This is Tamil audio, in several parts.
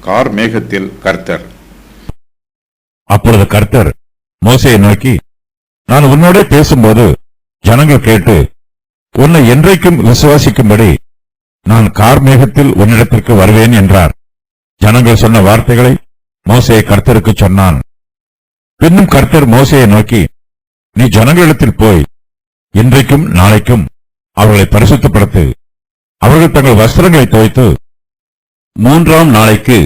கார் மேகத்தில் கர்த்தர். அப்பொழுது கர்த்தர் மோசேயை நோக்கி, நான் உன்னோட பேசும்போது ஜனங்கள் கேட்டு உன்னை என்றைக்கும் விசுவாசிக்கும்படி நான் கார் மேகத்தில் உன்னிடத்திற்கு வருவேன் என்றார். ஜனங்கள் சொன்ன வார்த்தைகளை மோசே கர்த்தருக்கு சொன்னான். பின்னும் கர்த்தர் மோசேயை நோக்கி, நீ ஜனங்களிடத்தில் போய் இன்றைக்கும் நாளைக்கும் அவர்களை பரிசுத்தப்படுத்து. அவர்கள் தங்கள் வஸ்திரங்களை துவைத்து 3ஆம் நாளைக்கு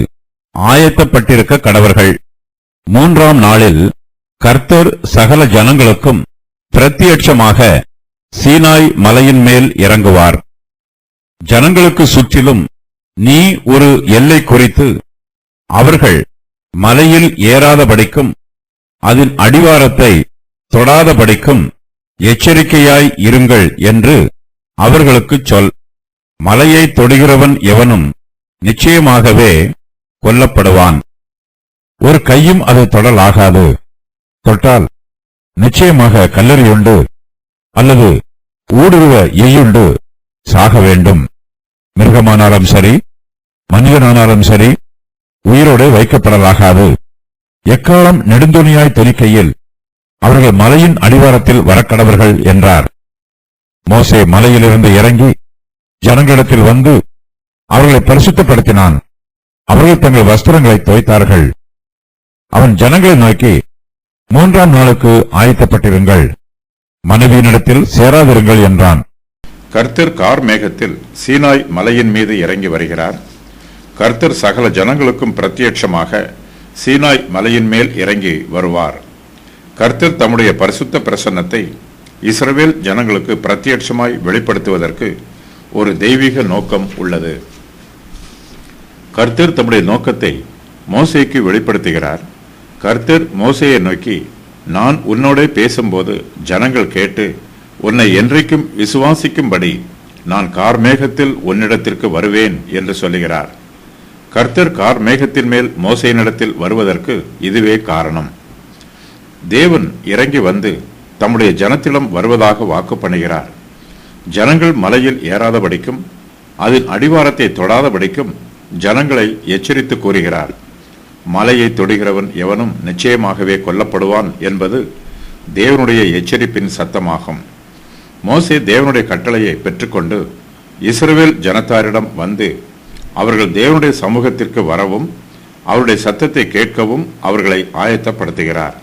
ஆயத்தப்பட்டிருக்க கடவர்கள். 3ஆம் நாளில் கர்த்தர் சகல ஜனங்களுக்கும் பிரத்யட்சமாக சீனாய் மலையின் மேல் இறங்குவார். ஜனங்களுக்கு சுற்றிலும் நீ ஒரு எல்லை குறித்து அவர்கள் மலையில் ஏறாதபடிக்கும் அதன் அடிவாரத்தை தொடாதபடிக்கும் எச்சரிக்கையாய் இருங்கள் என்று அவர்களுக்குச் சொல். மலையை தொடுகிறவன் எவனும் நிச்சயமாகவே கொல்லப்படுவான். ஒரு கையும் அதை தொடலாகாது. தொட்டால் நிச்சயமாக கல்லறியுண்டு அல்லது ஊடுருவ எய்யுண்டு சாக வேண்டும். மிருகமானாலும் சரி, மனிதனானாலும் சரி, உயிரோடு வைக்கப்படலாகாது. எக்காலம் நெடுந்தொனியாய் தொனிக்கையில் அவர்கள் மலையின் அடிவாரத்தில் வரக்கடவர்கள் என்றார். மோசே மலையிலிருந்து இறங்கி ஜனங்களிடத்தில் வந்து அவர்களை பரிசுத்தப்படுத்தினான். அவர்கள் தங்கள் வஸ்திரங்களை துவைத்தார்கள். அவன் ஜனங்களை நோக்கி, 3ஆம் நாளுக்கு ஆயத்தப்பட்டிருங்கள், மனைவியினிடத்தில் சேராதிருங்கள் என்றான். கர்த்தர் கார் மேகத்தில் சீனாய் மலையின் மீது இறங்கி வருகிறார். கர்த்தர் சகல ஜனங்களுக்கும் பிரத்யட்சமாக சீனாய் மலையின் மேல் இறங்கி வருவார். கர்த்தர் தம்முடைய பரிசுத்த பிரசன்னத்தை இஸ்ரவேல் ஜனங்களுக்கு பிரத்யட்சமாய் வெளிப்படுத்துவதற்கு ஒரு தெய்வீக நோக்கம் உள்ளது. கர்த்தர் தம்முடைய நோக்கத்தை மோசேக்கு வெளிப்படுத்துகிறார். கர்த்தர் மோசேயை நோக்கி, நான் உன்னோட பேசும்போது ஜனங்கள் கேட்டு உன்னை என்றைக்கும் விசுவாசிக்கும்படி நான் கார் மேகத்தில் உன்னிடத்திற்கு வருவேன் என்று சொல்லுகிறார். கர்த்தர் கார் மேகத்தின் மேல் மோசேயினிடத்தில் வருவதற்கு இதுவே காரணம். தேவன் இறங்கி வந்து தம்முடைய ஜனத்திடம் வருவதாக வாக்கு பண்ணுகிறார். ஜனங்கள் மலையில் ஏறாதபடிக்கும் அதன் அடிவாரத்தை தொடாதபடிக்கும் ஜனங்களை எச்சரித்து கூறுகிறார். மலையை தொடுகிறவன் எவனும் நிச்சயமாகவே கொல்லப்படுவான் என்பது தேவனுடைய எச்சரிப்பின் சத்தமாகும். மோசே தேவனுடைய கட்டளையை பெற்றுக்கொண்டு இஸ்ரவேல் ஜனத்தாரிடம் வந்து அவர்கள் தேவனுடைய சமூகத்திற்கு வரவும் அவருடைய சத்தத்தை கேட்கவும் அவர்களை ஆயத்தப்படுத்துகிறார்.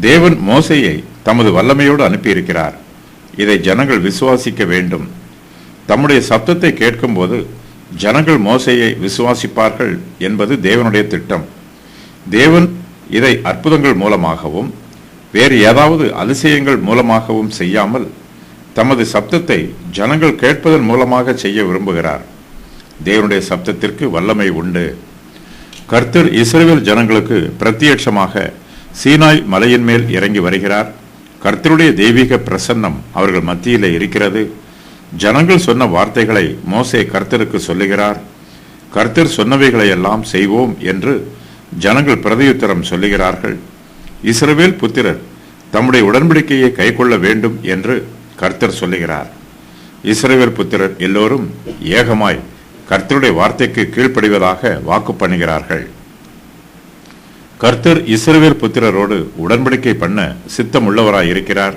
தேவன் மோசேயை தமது வல்லமையோடு அனுப்பியிருக்கிறார். இதை ஜனங்கள் விசுவாசிக்க வேண்டும். தம்முடைய சத்தத்தை கேட்கும்போது ஜனங்கள் மோசேயை விசுவாசிப்பார்கள் என்பது தேவனுடைய திட்டம். தேவன் இதை அற்புதங்கள் மூலமாகவும் வேறு ஏதாவது அதிசயங்கள் மூலமாகவும் செய்யாமல் தமது சப்தத்தை ஜனங்கள் கேட்பதன் மூலமாக செய்ய விரும்புகிறார். தேவனுடைய சப்தத்திற்கு வல்லமை உண்டு. கர்த்தர் இஸ்ரவேல் ஜனங்களுக்கு பிரத்யட்சமாக சீனாய் மலையின் மேல் இறங்கி வருகிறார். கர்த்தருடைய தெய்வீக பிரசன்னம் அவர்கள் மத்தியிலே இருக்கிறது. ஜனங்கள் சொன்ன வார்த்தைகளை மோசே கர்த்தருக்கு சொல்லுகிறார். கர்த்தர் சொன்னவைகளை எல்லாம் செய்வோம் என்று ஜனங்கள் பிரதியுத்தரம் சொல்லுகிறார்கள். இஸ்ரவேல் புத்திரர் தம்முடைய உடன்படிக்கையை கைக்கொள்ள வேண்டும் என்று கர்த்தர் சொல்லுகிறார். இஸ்ரவேல் புத்திரர் எல்லோரும் ஏகமாய் கர்த்தருடைய வார்த்தைக்கு கீழ்ப்படிவதாக வாக்கு பண்ணுகிறார்கள். கர்த்தர் இஸ்ரவேல் புத்திரரோடு உடன்படிக்கை பண்ண சித்தம் உள்ளவராய் இருக்கிறார்.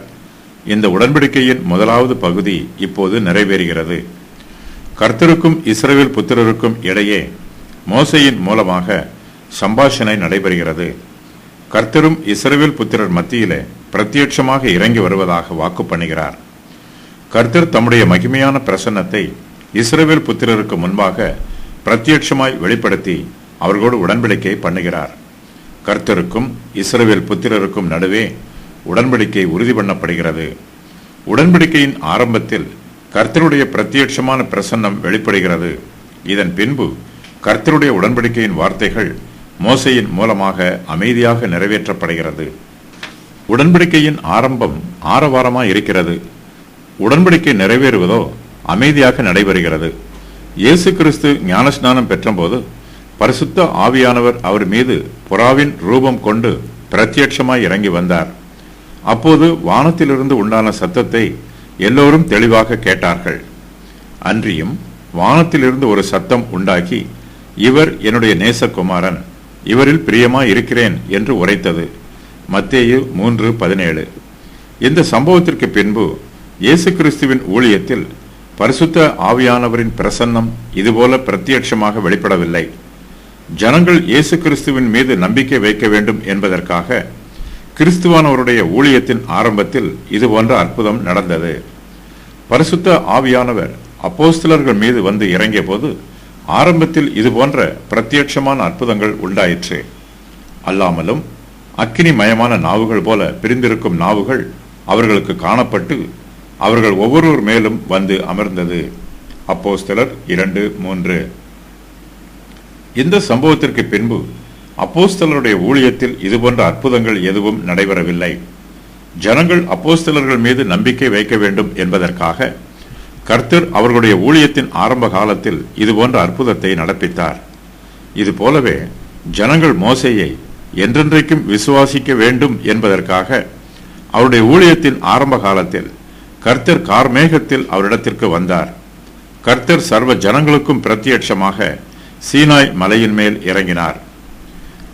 இந்த உடன்படிக்கையின் முதலாவது பகுதி இப்போது நிறைவேறுகிறது. கர்த்தருக்கும் இஸ்ரவேல் புத்திரருக்கும் இடையே மோசேயின் மூலமாக சம்பாஷணை நடைபெறுகிறது. கர்த்தரும் இஸ்ரவேல் புத்திரர் மத்தியிலே பிரத்யட்சமாக இறங்கி வருவதாக வாக்கு பண்ணுகிறார். கர்த்தர் தம்முடைய மகிமையான பிரசன்னத்தை இஸ்ரவேல் புத்திரருக்கு முன்பாக பிரத்யட்சமாய் வெளிப்படுத்தி அவர்களோடு உடன்படிக்கை பண்ணுகிறார். கர்த்தருக்கும் இஸ்ரவேல் புத்திரருக்கும் நடுவே உடன்படிக்கை உறுதி பண்ணப்படுகிறது. உடன்படிக்கையின் ஆரம்பத்தில் கர்த்தருடைய பிரத்யட்சமான பிரசன்னம் வெளிப்படுகிறது. இதன் பின்பு கர்த்தருடைய உடன்படிக்கையின் வார்த்தைகள் மோசேயின் மூலமாக அமைதியாக நிறைவேற்றப்படுகிறது. உடன்படிக்கையின் ஆரம்பம் ஆரவாரமாய் இருக்கிறது. உடன்படிக்கை நிறைவேறுவதோ அமைதியாக நடைபெறுகிறது. இயேசு கிறிஸ்து ஞானஸ்நானம் பெற்றபோது பரிசுத்த ஆவியானவர் அவர் மீது புறாவின் ரூபம் கொண்டு பிரத்யட்சமாய் இறங்கி வந்தார். அப்போது வானத்திலிருந்து உண்டான சத்தத்தை எல்லோரும் தெளிவாக கேட்டார்கள். அன்றியும் வானத்திலிருந்து ஒரு சத்தம் உண்டாகி இவர் என்னுடைய நேசகுமாரன், இவரில் பிரியமாய் இருக்கிறேன் என்று உரைத்தது. மத்தேயு 3:17. இந்த சம்பவத்திற்கு பின்பு இயேசு கிறிஸ்துவின் ஊழியத்தில் பரிசுத்த ஆவியானவரின் பிரசன்னம் இதுபோல பிரத்யட்சமாக வெளிப்படவில்லை. ஜனங்கள் இயேசு கிறிஸ்துவின் மீது நம்பிக்கை வைக்க வேண்டும் என்பதற்காக கிறிஸ்துவானவருடைய ஊழியத்தின் ஆரம்பத்தில் இதுபோன்ற அற்புதம் நடந்தது. பரிசுத்த ஆவியானவர் அப்போஸ்தலர்கள் மீது வந்து இறங்கிய போது ஆரம்பத்தில் இதுபோன்ற பிரத்யட்சமான அற்புதங்கள் உண்டாயிற்று. அல்லாமலும் அக்கினிமயமான நாவுகள் போல பிரிந்திருக்கும் நாவுகள் அவர்களுக்கு காணப்பட்டு அவர்கள் ஒவ்வொருவர் மேலும் வந்து அமர்ந்தது. அப்போஸ்தலர் 2:3. இந்த சம்பவத்திற்கு பின்பு அப்போஸ்தலருடைய ஊழியத்தில் இதுபோன்ற அற்புதங்கள் எதுவும் நடைபெறவில்லை. ஜனங்கள் அப்போஸ்தலர்கள் மீது நம்பிக்கை வைக்க வேண்டும் என்பதற்காக கர்த்தர் அவர்களுடைய ஊழியத்தின் ஆரம்ப காலத்தில் இதுபோன்ற அற்புதத்தை நடப்பித்தார். இது போலவே ஜனங்கள் மோசேயை என்றென்றைக்கும் விசுவாசிக்க வேண்டும் என்பதற்காக அவருடைய ஊழியத்தின் ஆரம்ப காலத்தில் கர்த்தர் கார்மேகத்தில் அவரிடத்திற்கு வந்தார். கர்த்தர் சர்வ ஜனங்களுக்கும் பிரத்யட்சமாக சீனாய் மலையின் மேல் இறங்கினார்.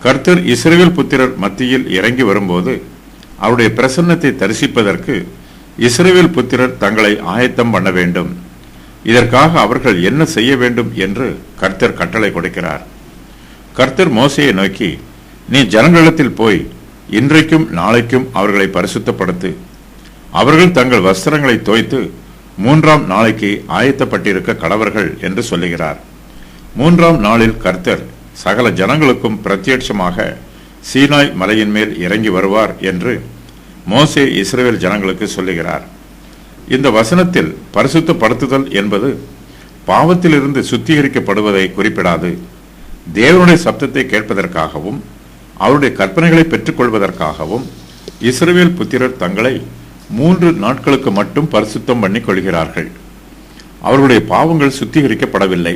கர்த்தர் இஸ்ரவேல் புத்திரர் மத்தியில் இறங்கி வரும்போது அவருடைய பிரசன்னத்தை தரிசிப்பதற்கு இஸ்ரவேல் புத்திரர் தங்களை ஆயத்தம் பண்ண வேண்டும். இதற்காக அவர்கள் என்ன செய்ய வேண்டும் என்று கர்த்தர் கட்டளை கொடுக்கிறார். கர்த்தர் மோசேயை நோக்கி, நீ ஜனங்களிடத்தில் போய் இன்றைக்கும் நாளைக்கும் அவர்களை பரிசுத்தப்படுத்து. அவர்கள் தங்கள் வஸ்திரங்களை தோய்த்து 3ஆம் நாளைக்கு ஆயத்தப்பட்டிருக்க கடவர்கள் என்று சொல்லுகிறார். 3ஆம் நாளில் கர்த்தர் சகல ஜனங்களுக்கும் பிரத்யட்சமாக சீனாய் மலையின் மேல் இறங்கி வருவார் என்று மோசே இஸ்ரவேல் ஜனங்களுக்கு சொல்லுகிறார். இந்த வசனத்தில் பரிசுத்தப்படுத்துதல் என்பது பாவத்திலிருந்து சுத்திகரிக்கப்படுவதை குறிப்பிடாது. தேவனுடைய சப்தத்தை கேட்பதற்காகவும் அவருடைய கற்பனைகளை பெற்றுக்கொள்வதற்காகவும் இஸ்ரவேல் புத்திரர் தங்களை 3 நாட்களுக்கு மட்டும் பரிசுத்தம் பண்ணி கொள்கிறார்கள். அவர்களுடைய பாவங்கள் சுத்திகரிக்கப்படவில்லை.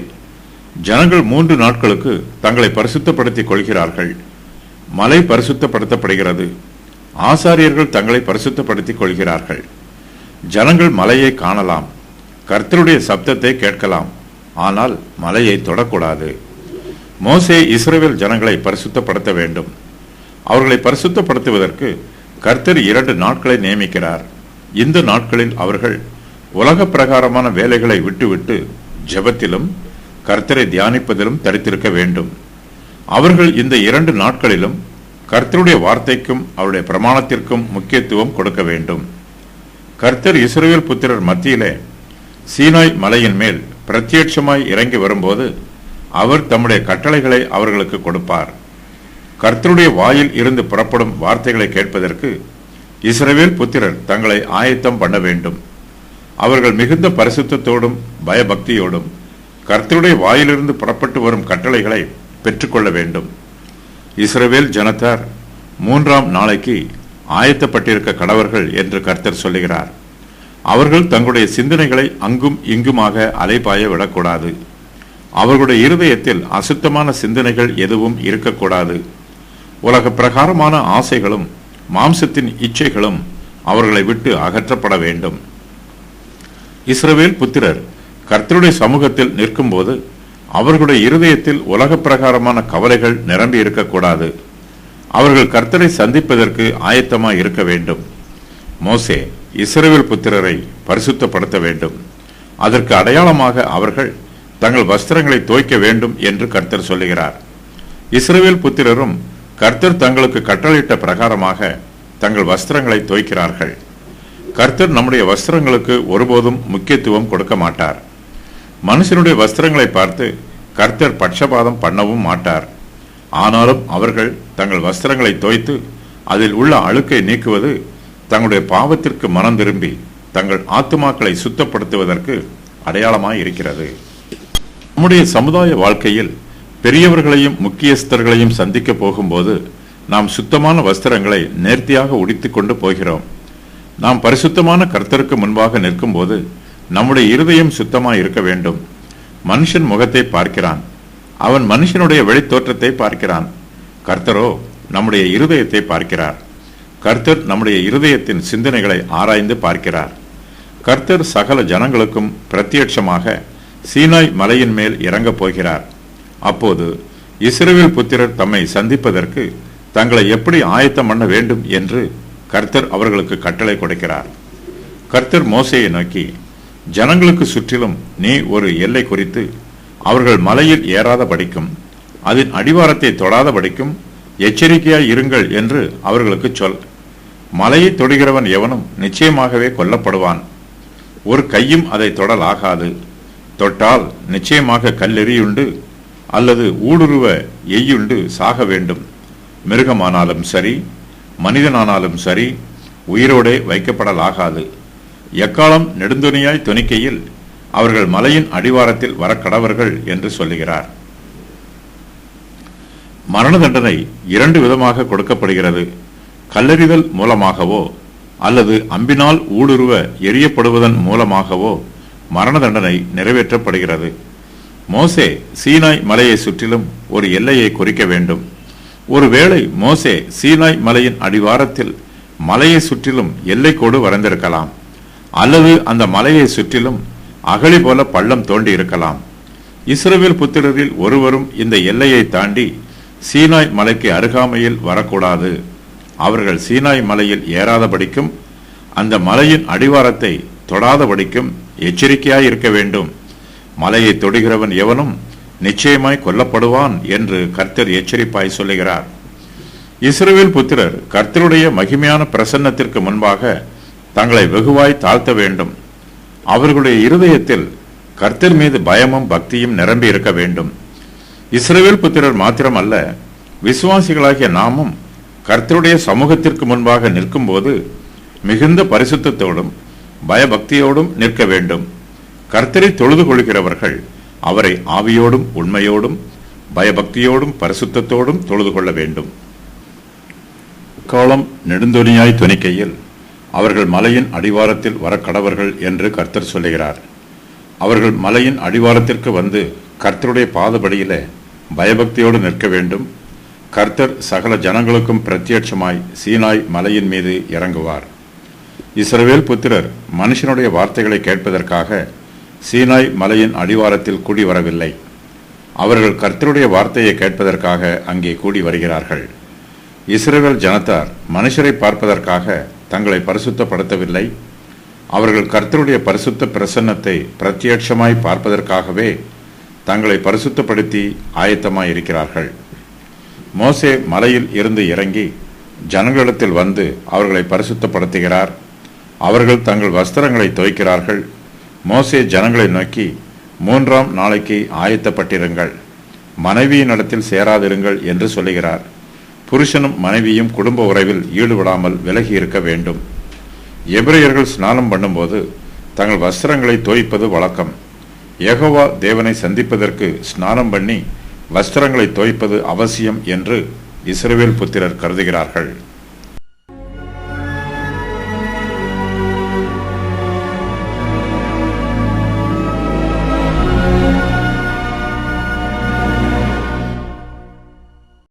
ஜனங்கள் 3 நாட்களுக்கு தங்களை பரிசுத்தப்படுத்திக் கொள்கிறார்கள். மலை பரிசுத்தப்படுத்தப்படுகிறது. ஆசாரியர்கள் தங்களை பரிசுத்தப்படுத்திக் கொள்கிறார்கள். ஜனங்கள் மலையை காணலாம், கர்த்தருடைய சப்தத்தை கேட்கலாம், ஆனால் மலையை தொடக்கூடாது. மோசே இஸ்ரவேல் ஜனங்களை பரிசுத்தப்படுத்த வேண்டும். அவர்களை பரிசுத்தப்படுத்துவதற்கு கர்த்தர் 2 நாட்களை நியமிக்கிறார். இந்த நாட்களில் அவர்கள் உலக பிரகாரமான வேலைகளை விட்டுவிட்டு ஜெபத்திலும் கர்த்தரை தியானிப்பதிலும் தரித்திருக்க வேண்டும். அவர்கள் இந்த 2 நாட்களிலும் கர்த்தருடைய வார்த்தைக்கும் அவருடைய பிரமாணத்திற்கும் முக்கியத்துவம் கொடுக்க வேண்டும். கர்த்தர் இஸ்ரவேல் புத்திரர் மத்தியிலே சீனாய் மலையின் மேல் பிரத்யட்சமாய் இறங்கி வரும்போது அவர் தம்முடைய கட்டளைகளை அவர்களுக்கு கொடுப்பார். கர்த்தருடைய வாயில் இருந்து புறப்படும் வார்த்தைகளை கேட்பதற்கு இஸ்ரவேல் புத்திரர் தங்களை ஆயத்தம் பண்ண வேண்டும். அவர்கள் மிகுந்த பரிசுத்தத்தோடும் பயபக்தியோடும் கர்த்தருடைய வாயிலிருந்து புறப்பட்டு வரும் கட்டளைகளை பெற்றுக்கொள்ள வேண்டும். இஸ்ரவேல் ஜனத்தார் 3ஆம் நாளைக்கு ஆயத்தப்பட்டிருக்க கடவர்கள் என்று கர்த்தர் சொல்லுகிறார். அவர்கள் தங்களுடைய சிந்தனைகளை அங்கும் இங்குமாக அலைபாய விடக்கூடாது. அவர்களுடைய இருதயத்தில் அசுத்தமான சிந்தனைகள் எதுவும் இருக்கக்கூடாது. உலக பிரகாரமான ஆசைகளும் மாம்சத்தின் இச்சைகளும் அவர்களை விட்டு அகற்றப்பட வேண்டும். இஸ்ரவேல் புத்திரர் கர்த்தருடைய சமூகத்தில் நிற்கும்போது அவர்களுடைய இருதயத்தில் உலக பிரகாரமான கவலைகள் நிரம்பி இருக்கக்கூடாது. அவர்கள் கர்த்தரை சந்திப்பதற்கு ஆயத்தமாய் இருக்க வேண்டும். மோசே இஸ்ரவேல் புத்திரரை பரிசுத்தப்படுத்த வேண்டும். அதற்கு அடையாளமாக அவர்கள் தங்கள் வஸ்திரங்களை தோய்க்க வேண்டும் என்று கர்த்தர் சொல்லுகிறார். இஸ்ரவேல் புத்திரரும் கர்த்தர் தங்களுக்கு கட்டளையிட்ட பிரகாரமாக தங்கள் வஸ்திரங்களை தோய்க்கிறார்கள். கர்த்தர் நம்முடைய வஸ்திரங்களுக்கு ஒருபோதும் முக்கியத்துவம் கொடுக்க மாட்டார். மனுஷனுடைய வஸ்திரங்களை பார்த்து கர்த்தர் பட்சபாதம் பண்ணவும் மாட்டார். ஆனாலும் அவர்கள் தங்கள் வஸ்திரங்களை தோய்த்து அதில் உள்ள அழுக்கை நீக்குவது தங்களுடைய பாவத்திற்கு மனம் திரும்பி தங்கள் ஆத்துமாக்களை சுத்தப்படுத்துவதற்கு அடையாளமாய் இருக்கிறது. நம்முடைய சமுதாய வாழ்க்கையில் பெரியவர்களையும் முக்கியஸ்தர்களையும் சந்திக்க போகும்போது நாம் சுத்தமான வஸ்திரங்களை நேர்த்தியாக உடுத்திக் கொண்டு போகிறோம். நாம் பரிசுத்தமான கர்த்தருக்கு முன்பாக நிற்கும் போது நம்முடைய இருதயம் சுத்தமாய் இருக்க வேண்டும். மனுஷன் முகத்தை பார்க்கிறான், அவன் மனுஷனுடைய வெளித்தோற்றத்தை பார்க்கிறான். கர்த்தரோ நம்முடைய இருதயத்தை பார்க்கிறார். கர்த்தர் நம்முடைய இருதயத்தின் சிந்தனைகளை ஆராய்ந்து பார்க்கிறார். கர்த்தர் சகல ஜனங்களுக்கும் பிரத்யட்சமாக சீனாய் மலையின் மேல் இறங்கப் போகிறார். அப்போது இஸ்ரவேல் புத்திரர் தம்மை சந்திப்பதற்கு தங்களை எப்படி ஆயத்தம் பண்ண வேண்டும் என்று கர்த்தர் அவர்களுக்கு கட்டளை கொடுக்கிறார். கர்த்தர் மோசேயை நோக்கி, ஜனங்களுக்கு சுற்றிலும் நீ ஒரு எல்லை குறித்து அவர்கள் மலையில் ஏறாதபடிக்கும் அதன் அடிவாரத்தை தொடாதபடிக்கும் எச்சரிக்கையாய் இருங்கள் என்று அவர்களுக்கு சொல். மலையை தொடுகிறவன் எவனும் நிச்சயமாகவே கொல்லப்படுவான். ஒரு கையும் அதை தொடலாகாது. தொட்டால் நிச்சயமாக கல்லெறியுண்டு அல்லது ஊடுருவ எய்யுண்டு சாக வேண்டும். மிருகமானாலும் சரி, மனிதனானாலும் சரி, உயிரோடே வைக்கப்படலாகாது. எக்காலம் நெடுந்துணியாய் தொனிக்கையில் அவர்கள் மலையின் அடிவாரத்தில் வரக்கடவர்கள் என்று சொல்லுகிறார். மரண தண்டனை 2 விதமாக கொடுக்கப்படுகிறது. கல்லெறிதல் மூலமாகவோ அல்லது அம்பினால் ஊடுருவ எரியப்படுவதன் மூலமாகவோ மரண தண்டனை நிறைவேற்றப்படுகிறது. மோசே சீனாய் மலையை சுற்றிலும் ஒரு எல்லையை குறிக்க வேண்டும். ஒருவேளை மோசே சீனாய் மலையின் அடிவாரத்தில் மலையை சுற்றிலும் எல்லைக்கோடு வரைந்திருக்கலாம், அல்லது அந்த மலையை சுற்றிலும் அகழி போல பள்ளம் தோண்டி இருக்கலாம். இஸ்ரவேல் புத்திரரில் ஒருவரும் இந்த எல்லையை தாண்டி சீனாய் மலைக்கு அருகாமையில் வரக்கூடாது. அவர்கள் சீனாய் மலையில் ஏறாதபடிக்கும் அந்த மலையின் அடிவாரத்தை தொடாதபடிக்கும் எச்சரிக்கையாய் இருக்க வேண்டும். மலையை தொடுகிறவன் எவனும் நிச்சயமாய் கொல்லப்படுவான் என்று கர்த்தர் எச்சரிப்பாய் சொல்லுகிறார். இஸ்ரவேல் புத்திரர் கர்த்தருடைய மகிமையான பிரசன்னத்திற்கு முன்பாக தங்களை வெகுவாய் தாழ்த்த வேண்டும். அவர்களுடைய இருதயத்தில் கர்த்தர் மீது பயமும் பக்தியும் நிரம்பி இருக்க வேண்டும். இஸ்ரவேல் புத்திரர் மாத்திரமல்ல, விசுவாசிகளாகிய நாமும் கர்த்தருடைய சமூகத்திற்கு முன்பாக நிற்கும்போது மிகுந்த பரிசுத்தத்தோடும் பயபக்தியோடும் நிற்க வேண்டும். கர்த்தரை தொழுது கொள்கிறவர்கள் அவரை ஆவியோடும் உண்மையோடும் பயபக்தியோடும் பரிசுத்தத்தோடும் தொழுது கொள்ள வேண்டும். காலம் நெடுந்தொனியாய் தொனிக்கையில் அவர்கள் மலையின் அடிவாரத்தில் வரக்கடவர்கள் என்று கர்த்தர் சொல்லுகிறார். அவர்கள் மலையின் அடிவாரத்திற்கு வந்து கர்த்தருடைய பாதபடியில பயபக்தியோடு நிற்க வேண்டும். கர்த்தர் சகல ஜனங்களுக்கும் பிரத்யட்சமாய் சீனாய் மலையின் மீது இறங்குவார். இஸ்ரவேல் புத்திரர் மனுஷனுடைய வார்த்தைகளை கேட்பதற்காக சீனாய் மலையின் அடிவாரத்தில் கூடி வரவில்லை. அவர்கள் கர்த்தருடைய வார்த்தையை கேட்பதற்காக அங்கே கூடி வருகிறார்கள். இஸ்ரவேல் ஜனத்தார் மனுஷரை பார்ப்பதற்காக தங்களை பரிசுத்தப்படுத்தவில்லை. அவர்கள் கர்த்தருடைய பரிசுத்த பிரசன்னத்தை பிரத்யட்சமாய் பார்ப்பதற்காகவே தங்களை பரிசுத்தப்படுத்தி ஆயத்தமாய் இருக்கிறார்கள். மோசே மலையில் இருந்து இறங்கி ஜனங்களிடத்தில் வந்து அவர்களை பரிசுத்தப்படுத்துகிறார். அவர்கள் தங்கள் வஸ்திரங்களை துவைக்கிறார்கள். மோசே ஜனங்களை நோக்கி, 3ஆம் நாளைக்கு ஆயத்தப்பட்டிருங்கள், மனைவியினிடத்தில் சேராதிருங்கள் என்று சொல்லுகிறார். புருஷனும் மனைவியும் குடும்ப உறவில் ஈடுபடாமல் விலகி இருக்க வேண்டும். எபிரேயர்கள் ஸ்நானம் பண்ணும்போது தங்கள் வஸ்திரங்களை தோய்ப்பது வழக்கம். யெகோவா தேவனை சந்திப்பதற்கு ஸ்நானம் பண்ணி வஸ்திரங்களை தோய்ப்பது அவசியம் என்று இஸ்ரவேல் புத்திரர் கருதுகிறார்கள்.